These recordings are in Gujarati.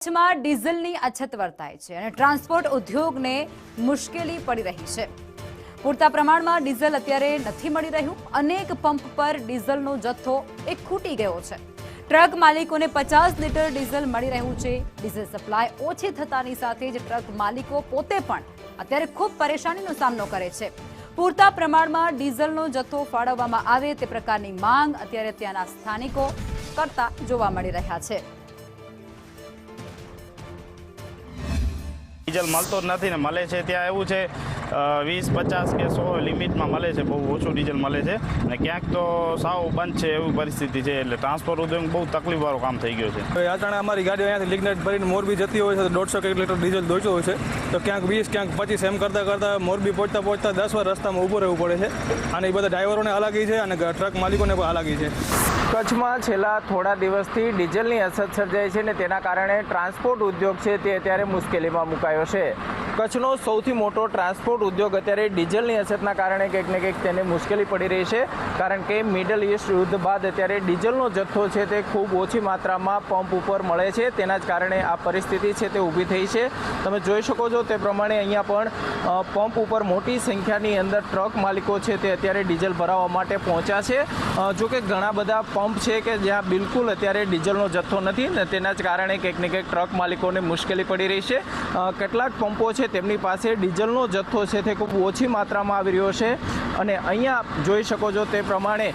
કચ્છમાં ડીઝલની અછત વર્તાય છે અને ટ્રાન્સપોર્ટ ઉદ્યોગને મુશ્કેલી પડી રહી છે। પૂરતા પ્રમાણમાં ડીઝલ અત્યારે નથી મળી રહ્યું। અનેક પંપ પર ડીઝલનો જથ્થો ખૂટી ગયો છે। ટ્રક માલિકોને 50 લીટર ડીઝલ મળી રહ્યું છે। ડીઝલ સપ્લાય ઓછી થતાની સાથે જ ટ્રક માલિકો પોતે પણ અત્યારે ખૂબ પરેશાનીનો સામનો કરે છે। પૂરતા પ્રમાણમાં ડીઝલનો જથ્થો ફાળવવામાં આવે તે પ્રકારની માંગ અત્યારે ત્યાંના સ્થાનિકો કરતા જોવા મળી રહ્યા છે। ડીઝલ મળતો જ નથી ને મળે છે ત્યાં એવું છે 20, 50 કે 100 લિમિટમાં મળે છે, બહુ ઓછું ડીઝલ મળે છે અને ક્યાંક તો સાવ બંધ છે એવી પરિસ્થિતિ છે। એટલે ટ્રાન્સપોર્ટ ઉદ્યોગ બહુ તકલીફવાળું કામ થઈ ગયું છે। અટાણે અમારી ગાડી અહીંયાથી લિગ્નાઇટ ભરીને મોરબી જતી હોય છે તો 150 લીટર ડીઝલ દોડતું હોય છે તો ક્યાંક 20 ક્યાંક 25 એમ કરતાં મોરબી પહોંચતા 10 વાર રસ્તામાં ઊભું રહેવું પડે છે અને એ બધા ડ્રાઈવરોને હાલાકી છે અને ટ્રક માલિકોને પણ હાલાકી છે। કચ્છમાં છેલ્લા થોડા દિવસથી ડીઝલની અછત સર્જાઈ છે ને તેના કારણે ટ્રાન્સપોર્ટ ઉદ્યોગ છે તે અત્યારે મુશ્કેલીમાં મુકાયો છે। કચ્છનો સૌથી મોટો ટ્રાન્સપોર્ટ ઉદ્યોગ અત્યારે ડીઝલની અછતના કારણે કંઈક ને કંઈક તેને મુશ્કેલી પડી રહી છે, કારણ કે મિડલ ઈસ્ટ યુદ્ધ બાદ અત્યારે ડીઝલનો જથ્થો છે તે ખૂબ ઓછી માત્રામાં પંપ ઉપર મળે છે, તેના જ કારણે આ પરિસ્થિતિ છે તે ઊભી થઈ છે। તમે જોઈ શકો છો તે પ્રમાણે અહીંયા પણ પંપ ઉપર મોટી સંખ્યાની અંદર ટ્રક માલિકો છે તે અત્યારે ડીઝલ ભરાવવા માટે પહોંચ્યા છે। જો કે ઘણા બધા પંપ છે કે જ્યાં બિલકુલ અત્યારે ડીઝલનો જથ્થો નથી ને તેના જ કારણે કંઈક ને કંઈક ટ્રક માલિકોને મુશ્કેલી પડી રહી છે। કેટલાક પંપો છે તેમની પાસે ડીઝલનો જથ્થો છે તે ખૂબ ઓછી માત્રામાં આવી રહ્યો છે અને અહીંયા જોઈ શકો છો તે પ્રમાણે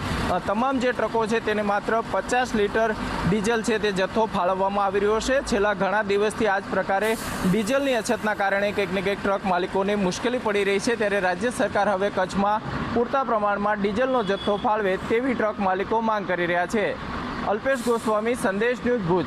તમામ જે ટ્રકો છે તેને માત્ર 50 લીટર ડીઝલ છે તે જથ્થો ફાળવવામાં આવી રહ્યો છે। છેલ્લા ઘણા દિવસથી આ જ પ્રકારે ડીઝલની અછતના કારણે કંઈક ને કંઈક ટ્રક માલિકોને મુશ્કેલી પડી રહી છે, ત્યારે રાજ્ય સરકાર હવે કચ્છમાં પૂરતા પ્રમાણમાં ડીઝલનો જથ્થો ફાળવે તેવી ટ્રક માલિકો માંગ કરી રહ્યા છે। અલ્પેશ ગોસ્વામી, સંદેશ ન્યૂઝ, ભુજ।